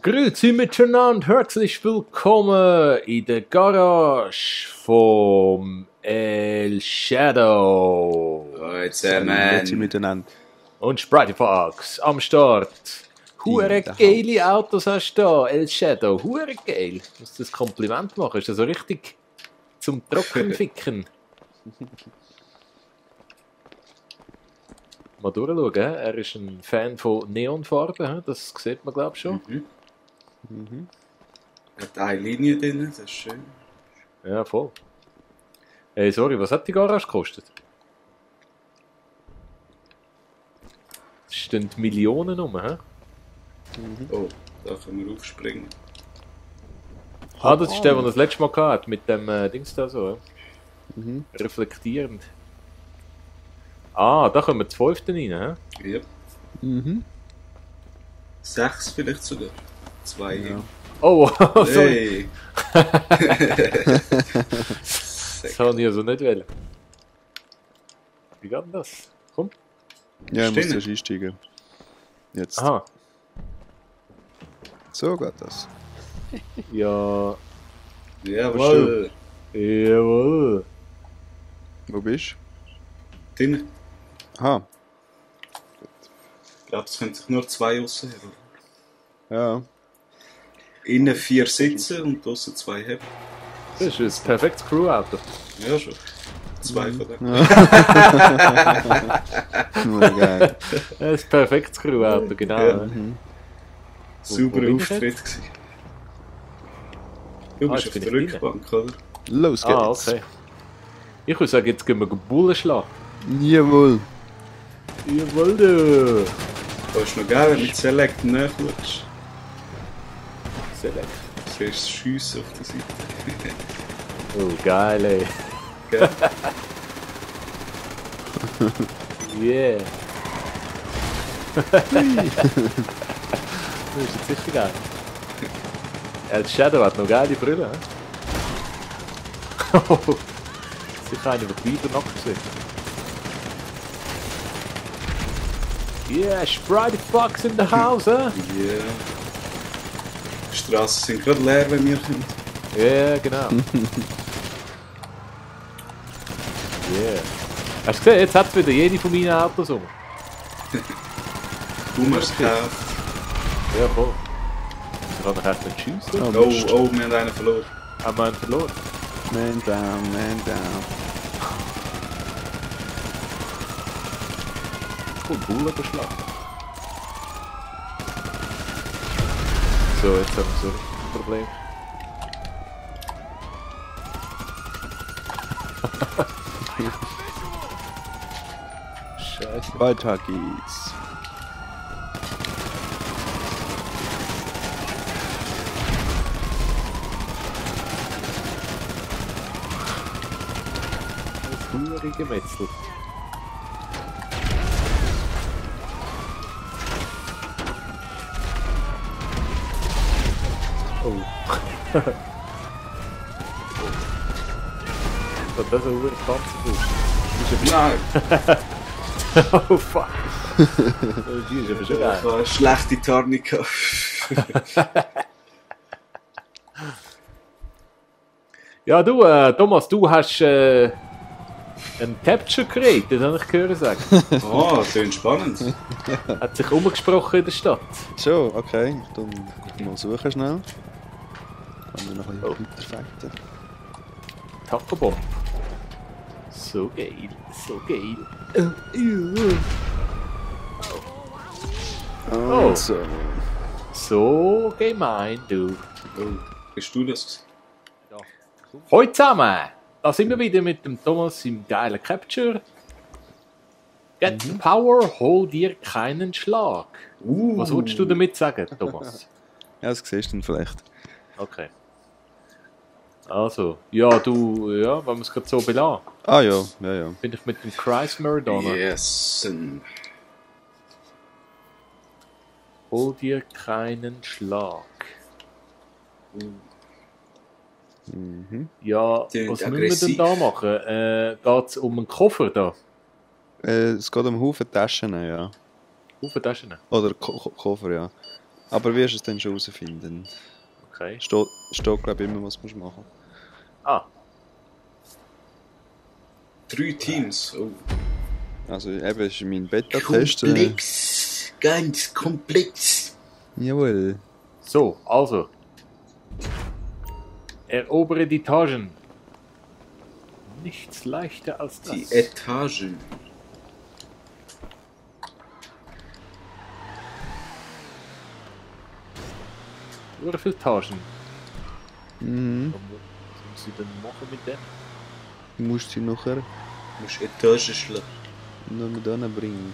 Grüezi miteinander, herzlich willkommen in der Garage vom El Shadow. Hallo zusammen. Miteinander. Und Sprite Fox am Start. Hure geile Autos hast du da, El Shadow. Hure geil. Musst du das Kompliment machen? Ist das so richtig zum Trockenficken? Mal durchschauen, he? Er ist ein Fan von Neonfarben, he? Das sieht man glaube ich schon. Hat eine Linie drin, das ist schön. Ja, voll. Hey, sorry, was hat die Garage gekostet? Es stehen Millionen rum, hä? Oh, da können wir aufspringen. Ah, das ist der, den das letzte Mal hatte, mit dem Dings da so, ja? Reflektierend. Ah, da kommen wir zu 5. rein, hä? Ja. 6 vielleicht sogar. 2. Ja. Oh, sorry. Hey. Das habe ich also nicht wollen. Wie geht denn das? Komm. Ja, ich muss Stimmt. erst einsteigen. Jetzt. Aha. So geht das. Ja. Ja, aber Wow. schön. Jawohl. Wo bist Drin. du? Aha. Ich glaube, es können sich nur 2 rausher. Ja. Innen 4 sitzen und draussen 2 haben. Das ist ein perfektes Crew-Auto. Ja, schon. 2 von denen. Nur geil. Das ist ein perfektes Crew-Auto, genau. Ja. Ja. Sauberer bin ich Auftritt gewesen. Du bist jetzt auf bin der ich Rückbank, oder? Los geht's. Ah, okay. Ich würde sagen, jetzt gehen wir Bullen schlagen. Jawohl. Jawohl, du. Da ist noch geil, wenn du mit Select nachschaust. Select. Du siehst das Schiessen auf der Seite. Oh, geil, ey. Gell? Yeah. Das ist jetzt sicher geil. El Shadow hat noch geile Brille, hä? Sicher einer, der Biber noch gesehen. Yeah, Sprite Fox in the house, hä? Ja. Die Straßen sind gerade leer, wenn wir kommen. Ja, genau. Yeah. Hast du gesehen, jetzt hat es wieder jede von meinen Autos um. Du hast es gekauft. Ja, voll. Ich kann noch echt nicht schiessen. Oh, Oh, Mist. oh, wir haben einen verloren. Haben wir ihn verloren? Man down, man down. Cool, Bullen geschlagen. So, jetzt haben wir so ein Problem. Scheiße. Weiter geht's. Das ist gemetzelt. Oh. Und das ist ein Panzerbusch. Nein, Oh fuck. Die ist aber schon ich geil. habe eine schlechte Tarnung gehabt. Ja, du, Thomas, du hast ein Capture Crate, das habe ich gehört sagen. Ah, das klingt spannend. Hat sich umgesprochen in der Stadt. So, okay. Dann mal suchen schnell. Kann wir noch ein Oh. bisschen weiter fighten. Taco-Bomb. So geil, so geil. Oh. Also. So gemein, du. Oh, bist du das? Hallo zusammen! Da sind wir wieder mit dem Thomas im geilen Capture. Get the power, hol dir keinen Schlag. Was wolltest du damit sagen, Thomas? Ja, das siehst du dann vielleicht. Okay. Also, ja, du, ja, wenn wir es gerade so belassen, Ah ja, ja, ja. bin ich mit dem Chrysler da. Yes. Hol dir keinen Schlag. Ja, Klingt was müssen wir aggressiv. denn da machen? Geht es um einen Koffer da? Es geht um Haufen Taschen, ja. Haufen Taschen? Oder Koffer, ja. Aber wirst es dann schon herausfinden. Okay. Steht glaube ich immer, was du machen musst. Ah, 3 Teams. Oh. Also eben, ist mein Beta-Test. Komplex. Ganz komplex. Jawohl. so, also. Erobere die Etagen. Nichts leichter als das. Die Etage. Wie viele Etagen? Mhm. Was muss ich denn machen mit dem? Du musst sie nachher Du musst Etagen schlagen. noch mit bringen.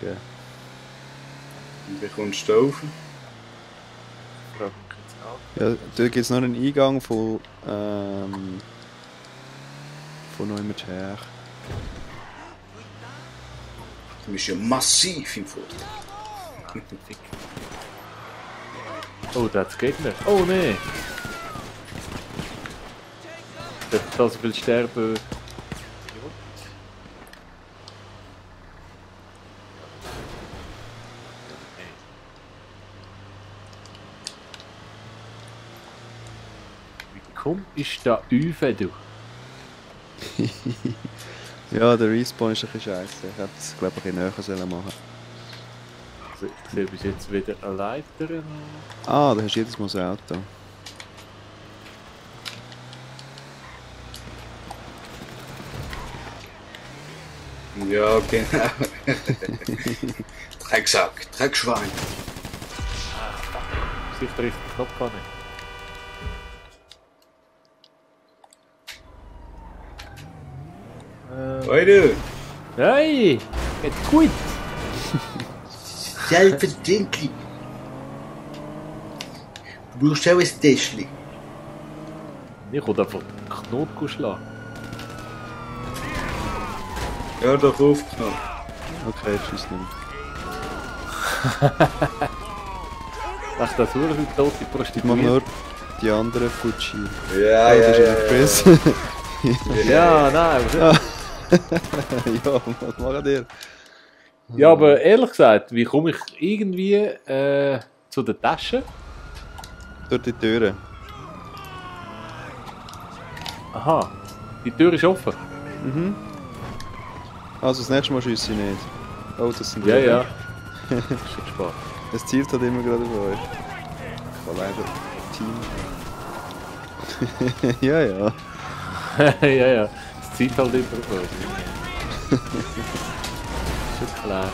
Und wie kommst du rauf? Frag mich jetzt auch. Ja, da gibt es noch einen Eingang von neuem her. Du bist ja massiv im Vorteil. Fick. Oh, das Gegner. Oh nee! Das will sterben. Wie komm ich da über, du? Ja, der Respawn ist ein bisschen scheiße. Ich hätte es, glaube ich, näher sollen machen. Also, ich sehe bis jetzt wieder eine Leiter. Ah, da hast du jedes Mal ein Auto. Ja, genau. Drecksack, Dreckschwein. Sicher den richtigen Knopf kann ich. Hoi du! Hey! Geht gut! Selbstverständlich! Du brauchst auch ein Täschchen. Ich will einfach den Knoten schlagen. Ja, doch aufgenommen. Okay, tschüss nicht. Ach, das wurde eine tote Ich mache Prostituierte. nur die anderen Fuji. Ja, Das ist ein Quiz. Ja, nein. Ja. Ja, was machen ihr? Ja, aber ehrlich gesagt, wie komme ich irgendwie zu der Tasche? Durch die Türen. Aha, die Tür ist offen. Mhm. Also das nächste Mal schieße ich nicht. Oh, das sind Ja, Rüben. ja. Ist schon Spaß. Es zielt halt immer gerade auf euch. Ich kann leider Team. Ja, ja. Ja, ja. Es zieht halt immer auf uns. Schon klar.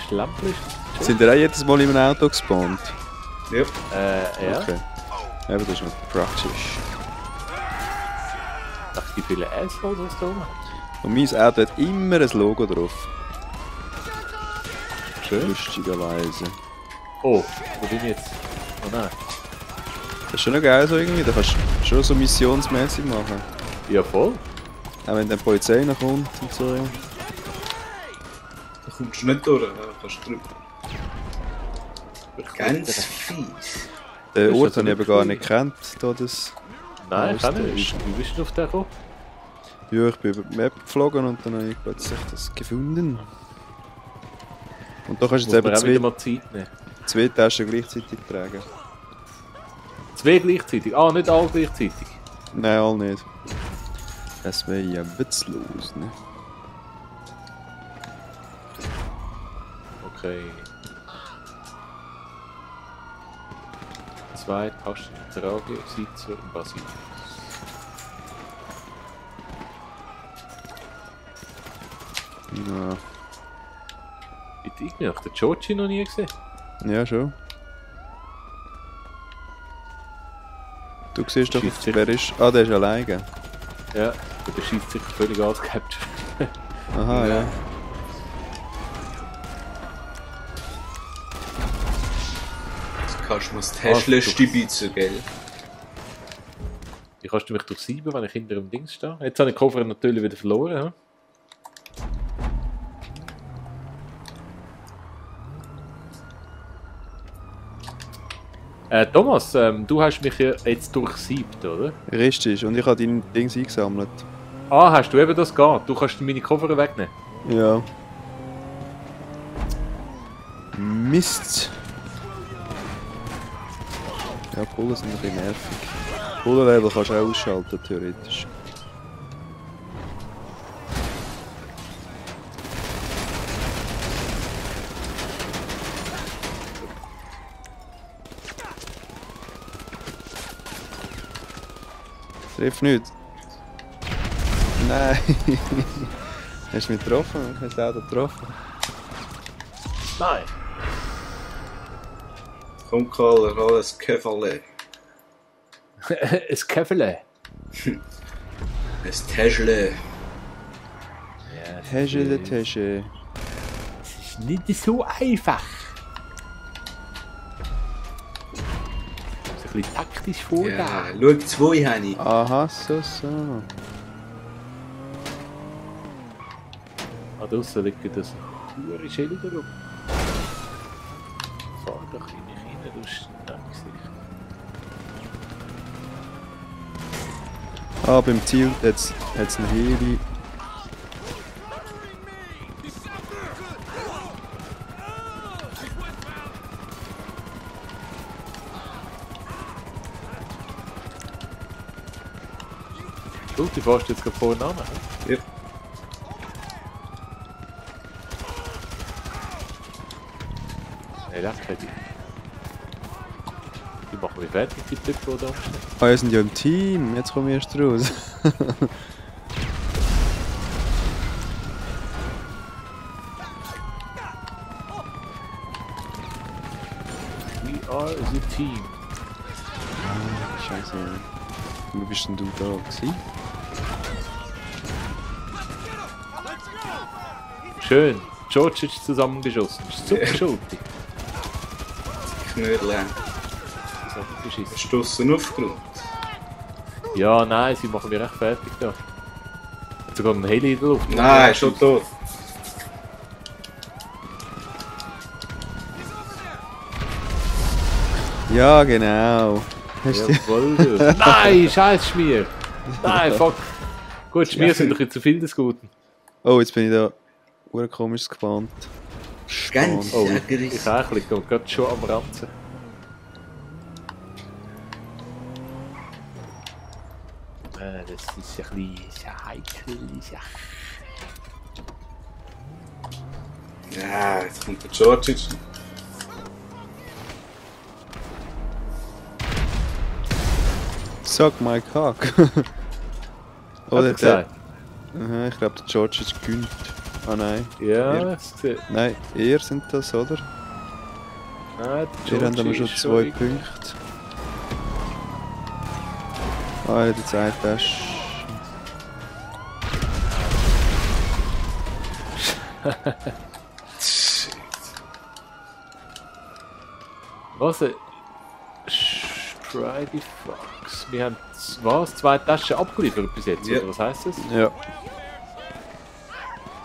Schlampel ist. Sind ihr auch jedes Mal in einem Auto gespawnt? Ja. Ja. Okay. Eben, das ist noch praktisch. Ach, die viele Assholes, was da oben. Und mein Auto hat immer ein Logo drauf. Schön. Lustigerweise. Oh, wo bin ich jetzt? Oh nein. Das ist schon noch geil so irgendwie, da kannst du schon so missionsmäßig machen. Ja, voll. Auch wenn dann die Polizei noch kommt und so. Da kommst du nicht durch, da kannst du drüber. Ganz fies. Den Ist Ort das habe ich nicht aber gar cool? nicht gekannt, da das... Nein, Haus kann da nicht. ist. Wie bist du auf den gekommen? Ja, ich bin über die Map geflogen und dann habe ich plötzlich das gefunden. Und da kannst du Muss man jetzt auch wieder eben mal Zeit nehmen. zwei Taschen gleichzeitig tragen. Zwei gleichzeitig? Ah, nicht alle gleichzeitig. Nein, all nicht. Das wäre ja witzlos, ne? Okay. Zwei Taschen Trage, Sitzer und Basilikus. Ja, Bitte, ich habe den Chochi noch nie gesehen. ja schon. Du siehst doch, Schießt sich. wer ist... Ah, der ist alleine. Ja, aber der schießt sich völlig ausgehabt. Aha, ja. Jetzt kannst du mir das Täschchen stibitzen, gell? Wie kannst du mich durchsieben, wenn ich hinter dem Dings stehe? Jetzt habe ich den Koffer natürlich wieder verloren. Hm? Thomas, du hast mich ja jetzt durchsiebt, oder? Richtig, und ich habe dein Dings eingesammelt. Ah, hast du eben das geht? Du kannst meine Koffer wegnehmen. Ja. Mist. Ja, Bullen sind ein bisschen nervig. Bullen-Level kannst du auch ausschalten, theoretisch. Triff nicht. Nein. Hast du mich getroffen? Hast du auch getroffen? Nein. Komm, Karl, alles Kevale. Ein Käfele. Ein Täschle. Ja, Tasche der Tasche. das ist nicht so einfach. Ein bisschen taktisch vorgehen. Ja, schau, 2 habe ich. Aha, so, so. Ah, draussen liegt das hure Schilder rum. Fahr doch in mich rein, du Schnackgesicht. Ah, beim Ziel hat's einen Heli. Du fährst jetzt gerade vorne an. Ja. Nein, leck die. Die machen wir fertig, die Typen, die da stehen. Ah, wir sind ja im Team. Jetzt kommen wir erst raus. We are the team. Scheiße. Wo bist denn du da gewesen? Schön. George ist zusammengeschossen. Das ist super Schulti. Knödel. Zusammengeschissen. Stossen aufgrund. Ja, nein, sie machen mich recht fertig da. Hat sogar einen Heli in der Luft. Nein, schon tot. Ja, genau. Hast du Jawohl, du. Nein, scheiß Schmier. Nein, fuck. Gut, Schmier sind doch jetzt zu viel des Guten. Oh, jetzt bin ich da. Komisches gebannt. Ganz Oh, ärgerlich. ich auch, ich bin gerade schon am Ranzen. Das ist ein bisschen heikel. Ja, jetzt kommt der George. Suck my cock. Oder gesagt? Aha, ich glaube, der George ist gegönnt. Ah nein. Ja, Ihr- das sieht. Nein, ihr sind das, oder? Nein, Wir haben aber schon 2 Punkte. Ah, die Zeit ist. Was? Stridy Fox. Wir haben was? 2 Taschen abgeliefert bis jetzt, Ja. oder was heisst das? Ja.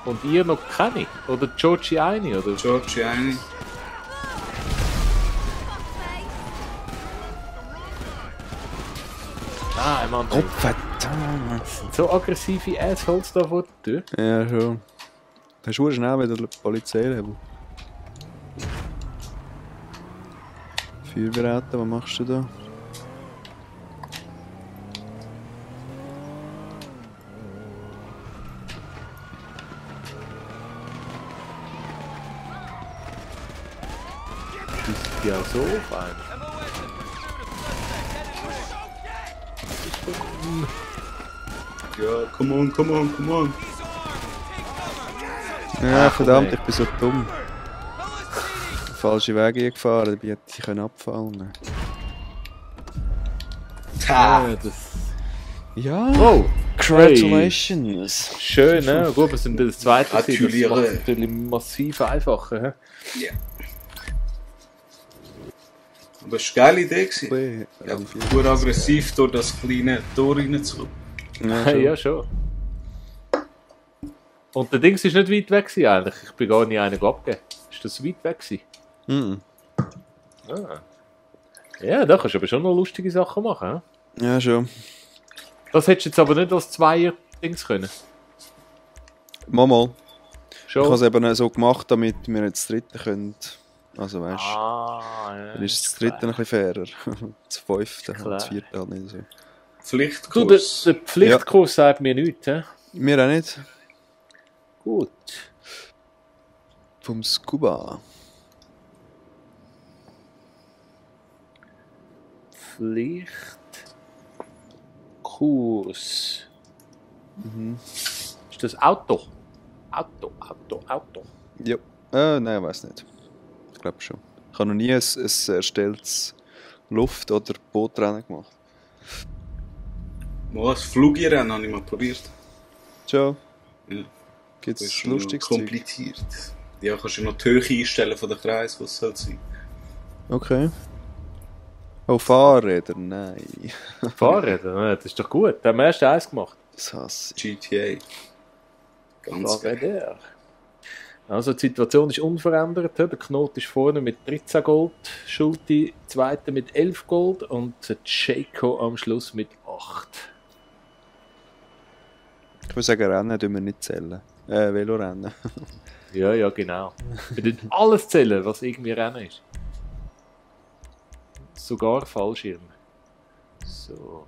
Und ihr noch keine? Oder Georgie eine, oder? George eine. Nein, Mann. Oh, verdammt. So aggressive Assholes da vor der Tür. Ja, schon. Das ist sehr schnell wieder Polizeilabel. Feuerwehrauto, was machst du da? Schießt die auch so auf einen. Ja, come on, come on, come on. Ja, Ach, verdammt, nein. ich bin so dumm. Falsche Wege gefahren, dabei hätte ich abfallen. Ta! Ja, das... Ja, Oh! congratulations. Schön, ne? Gut, wir sind das zweite. Gratuliere. Das macht es natürlich massiv einfacher. He? Ja. Aber es war eine geile Idee. gewesen. Ja, gut aggressiv durch das kleine Tor reinzukommen. Ja, schon. Ja, schon. Und der Dings ist nicht weit weg gewesen, eigentlich. Ich bin gar nicht einen abgegeben. Ist das weit weg gewesen? Mhm. Ah. Ja, da kannst du aber schon noch lustige Sachen machen. He? Ja, schon. Das hättest du jetzt aber nicht als Zweier-Dings können. Mal. Ich habe Schon? es eben so gemacht, damit wir jetzt das dritte können Also weißt du, Ja, dann ist das dritte ein bisschen fairer. Das fünfte, Klar. das vierte halt nicht so. Du, Pflichtkurs. der Pflichtkurs sagt mir nichts, hä? Mir auch nicht. Gut. Vom Scuba. Pflichtkurs. Ist das Auto? Auto. Ja. Nein, ich weiß nicht. Ich glaube schon. Ich habe noch nie ein erstelltes Luft- oder Bootrennen gemacht. Mal ein Flugrennen habe ich mal probiert. Schon. Ja. Gibt Das es ist lustiges noch Zeug? kompliziert. Ja, kannst du noch die Höhe einstellen von der Kreis, was es soll sein. Okay. Oh, Fahrräder? Nein. Fahrräder? Ja, das ist doch gut. Da haben wir erst eins gemacht. Das hasse ich. GTA. Ganz geil. Fahrräder. Also die Situation ist unverändert. Der Knot ist vorne mit 13 Gold, Schulte zweite mit 11 Gold und der Jaco am Schluss mit 8. Ich würde sagen, Rennen tun wir nicht zählen. Velorennen. Ja, genau. Wir dürfen alles zählen, was irgendwie Rennen ist. Sogar Fallschirm. So.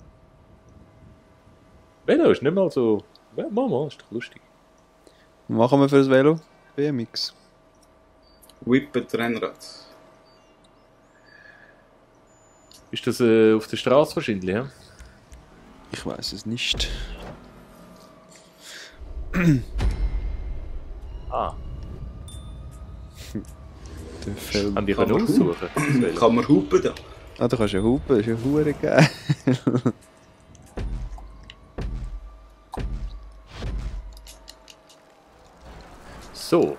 Velo ist nicht mal so... Mal, ist doch lustig. Was machen wir für das Velo? BMX. Whippet Rennrad. Ist das auf der Straße wahrscheinlich, ja? Ich weiß es nicht. Ah, Der Film. haben die können aussuchen? das Velo? Kann man hupen da? Ah, du kannst ja hupen, das ist ja hure geil. So.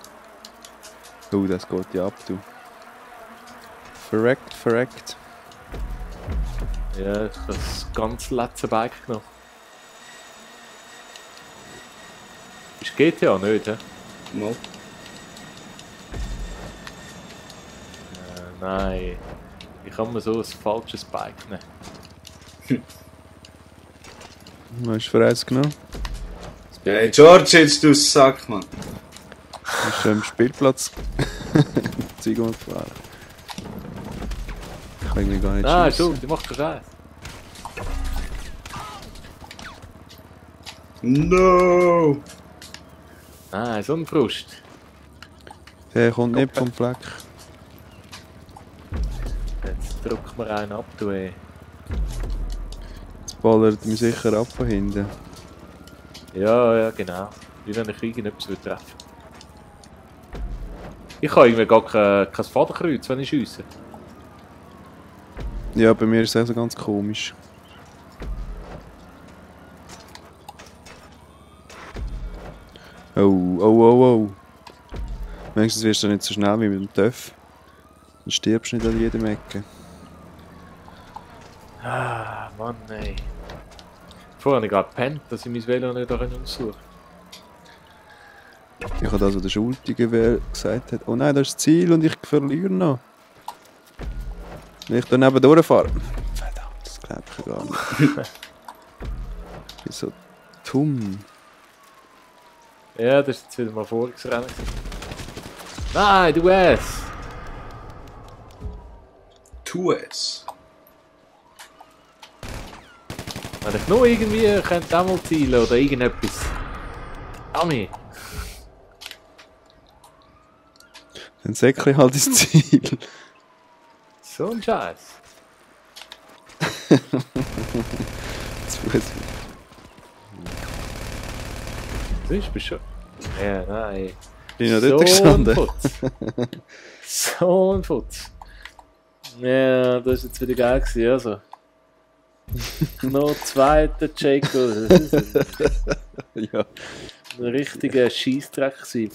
Oh, das geht ja ab, du. Verreckt. Ja, ich habe das ganz letzte Bike genommen. Ist GTA nicht, hä? Mal. Nein. Ich kann mir so ein falsches Bike nehmen. Was hast du für eins genommen? Hey George, jetzt du Sack, Mann. Du bist am Spielplatz Zeug gefahren. Ich kann irgendwie gar nicht Nein, schiessen. du machst keinen Scheiß. No! Nein, so ein Frust. Der kommt nicht vom Fleck. Jetzt drück mir einen ab, du ey. Jetzt ballert mich sicher ab von hinten. Ja, genau. Wie wenn ich irgendetwas treffen würde. Ich habe irgendwie gar kein Fadenkreuz, wenn ich schiesse. Ja, bei mir ist es also ganz komisch. Oh. Wenigstens wirst du nicht so schnell wie mit dem Töff. Dann stirbst du nicht an jedem Ecke. Ah, Mann, ey. Vorher habe ich gerade gepennt, dass ich mein Velo nicht aussuchen kann. Ich habe das, was der Schultige gesagt hat. Oh nein, das ist das Ziel und ich verliere noch. Wenn ich da neben durchfahre. Verdammt, das glaube ich gar nicht. Ich bin so dumm. Ja, das ist jetzt wieder mal voriges Rennen. Nein, du Ass! Tu es. Wenn ich noch irgendwie könnte auch mal zielen oder irgendetwas. Ami! Dann säckle ich halt ins Ziel. So ein Scheiß. Zu Fuß. Du bist schon. Ja, nein. Bin ich noch dort gestanden? Putz. So ein Putz. Ja, das war jetzt wieder geil gewesen, also. Noch zweiter Jaco. Das ist Ja. ein richtiger Scheissdreck gewesen.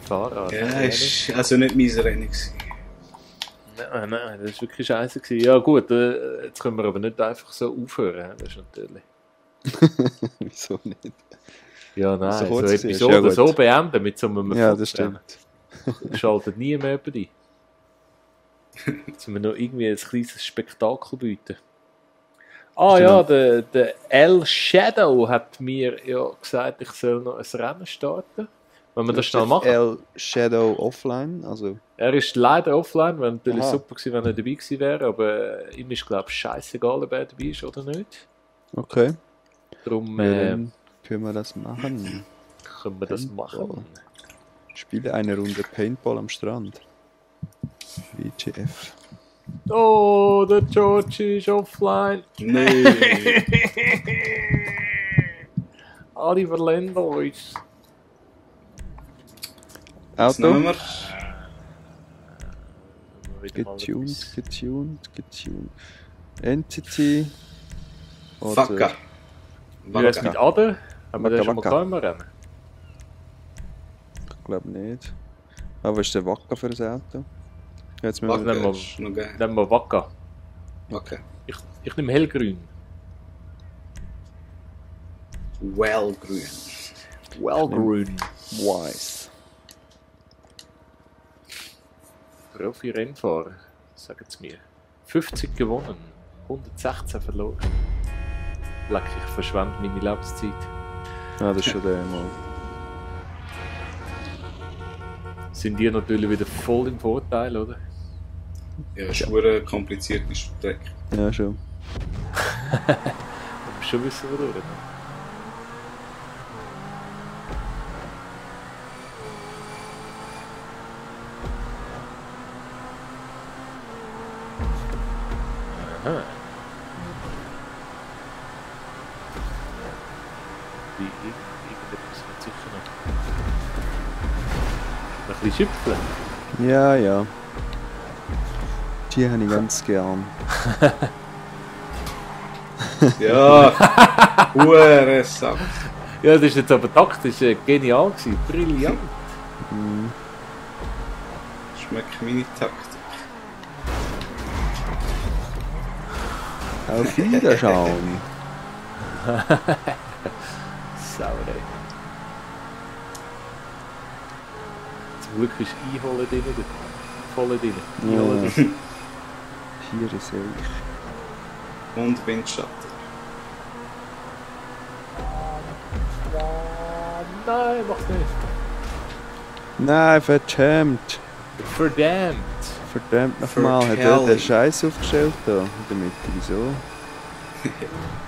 Fahrrad. Ja, ist also nicht mein Rennen gewesen. Nein, das war wirklich scheiße gewesen. Ja gut, jetzt können wir aber nicht einfach so aufhören. Das ist natürlich... Wieso nicht? Ja, nein, so kurz gewesen, Episode ist ja so gut. beenden mit so einem Ja, das stimmt. Schaltet nie mehr jemand ein. Jetzt müssen wir noch irgendwie ein kleines Spektakel bieten. Ah ja, der El Shadow hat mir ja gesagt, ich soll noch ein Rennen starten. Wenn wir das schnell machen. El Shadow offline, also... Er ist leider offline, wäre natürlich super gewesen, wenn er dabei gewesen wäre, aber ihm ist, glaube ich, scheißegal, ob er dabei ist oder nicht. Okay. Darum Dann können wir das machen. können wir das machen. Spiele eine Runde Paintball am Strand. WTF. Oh, der George ist offline. Nee. Alle verlieren uns. Was nehmen Auto. Wieder mal etwas. Getuned. Entity. Fucker. Wie wär's mit Ader? Haben wir den schon mal Waka. gehabt im Rennen? Ich glaube nicht. Aber was ist der Wacker für ein Auto? Jetzt müssen wir... Wacker wir- ist noch geil. Nehmen wir Waka. Okay. Ich nehme hellgrün. Well grün. Grün. Wise. Profi-Rennfahrer, sagen sie mir. 50 gewonnen, 116 verloren. Leck, ich verschwende meine Lebenszeit. Ah, das ist schon der mal. Sind die natürlich wieder voll im Vorteil, oder? Ja, ist eine komplizierte Strecke. Ja, schon. Aber schon wissen wir durch. Ne? Aha. Irgendetwas wird sicher noch. Ein bisschen schüpfeln. Ja, ja. Die habe ich ganz gern. Ja, hure Sack. Ja, das ist jetzt aber taktisch genial gewesen. Brillant. Schmeckt meine Taktik. Auf Wiederschauen. Sauer, ey. Zum Glück ist Einholen drin. Voll drin. Einholen Ja. drin. Hier ist ich. Und Windschatten. Nein, mach's nicht. Nein, verdammt. Verdammt. Verdammt nochmal. Hat er den Scheiß aufgestellt da in der Mitte? Wieso?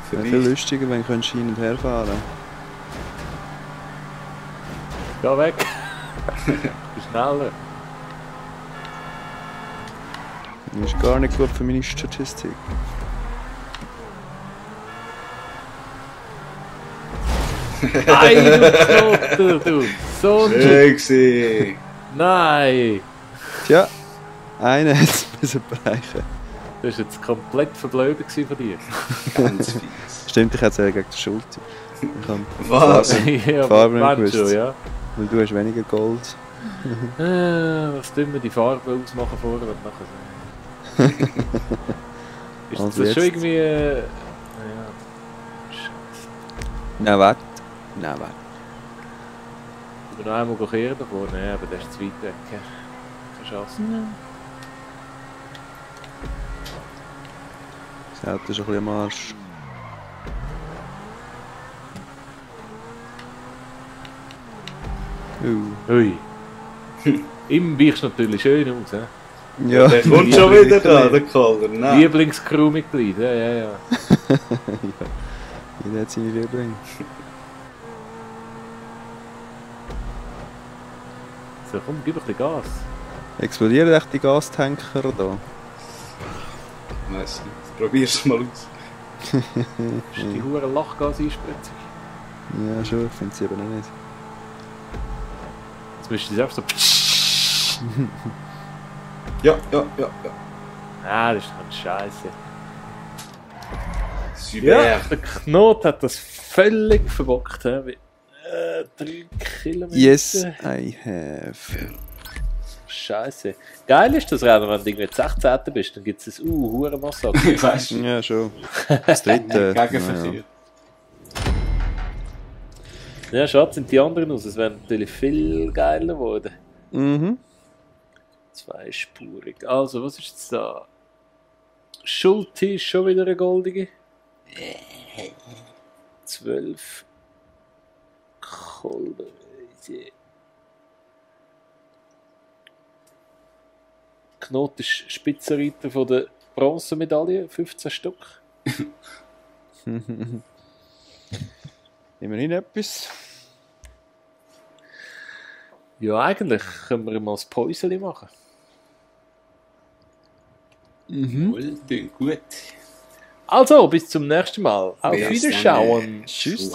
Für Wäre viel dich. lustiger, wenn du hin und her fahren könntest. Geh weg. Bist schneller. Das ist gar nicht gut für meine Statistik. Nein, du Knotter, du. So ein Shit. Sexy. Nein. Tja, einer hat es müssen bereichen. Das war jetzt komplett verblödet gewesen von dir. Ganz fies. Stimmt, ich hätte es gegen die Schulter. Ich habe Was? Ja, Farbe aber nicht Mensch, gewusst. ja. Weil du hast weniger Gold. Was tun wir die Farbe ausmachen vorher und nachher so? Ist Also das schon jetzt- irgendwie... ja. Scheiße. Nein, warte. Nein, warte. Ich noch einmal kehren davor. Nein, aber das ist zu weit weg. Keine Chance. Das Auto ist ein bisschen am Arsch. Ui. Im weichst du natürlich schön aus. He? Ja, Der kommt schon wieder da, der Calder. Nein. Lieblingscrewmitglied, ja. jeder hat seine Liebling. So, komm, gib ein bisschen Gas. Explodieren echt die Gastanker da? Weiss nicht. Probier's mal aus. Ist die hure Lachgas-Einspritzung. Ja, schon, ich finde sie aber noch nicht. Jetzt müsstest du einfach so... Ja. Ah, das ist doch Scheiße. Super. Ja, der Knot hat das völlig verbockt. 3 Kilometer. Yes, I have. Scheiße. Geil ist das Rennen, wenn du irgendwie 16. bist, dann gibt es ein hure Massaker. Ich weiss schon. Ja, schon. Das dritte. Gegenverkehr. Ja, schade sind die anderen aus. Es wäre natürlich viel geiler geworden. Mhm. Zweispurig. Also, was ist jetzt da? Schulte ist schon wieder eine goldige. 12. Kolde. Knot ist Spitzenreiter von der Bronzemedaille, 15 Stück. Immerhin etwas. Ja, eigentlich können wir mal ein Päuschen machen. Wohl, gut. Also, bis zum nächsten Mal. Auf Bis Wiederschauen. dann. Tschüss.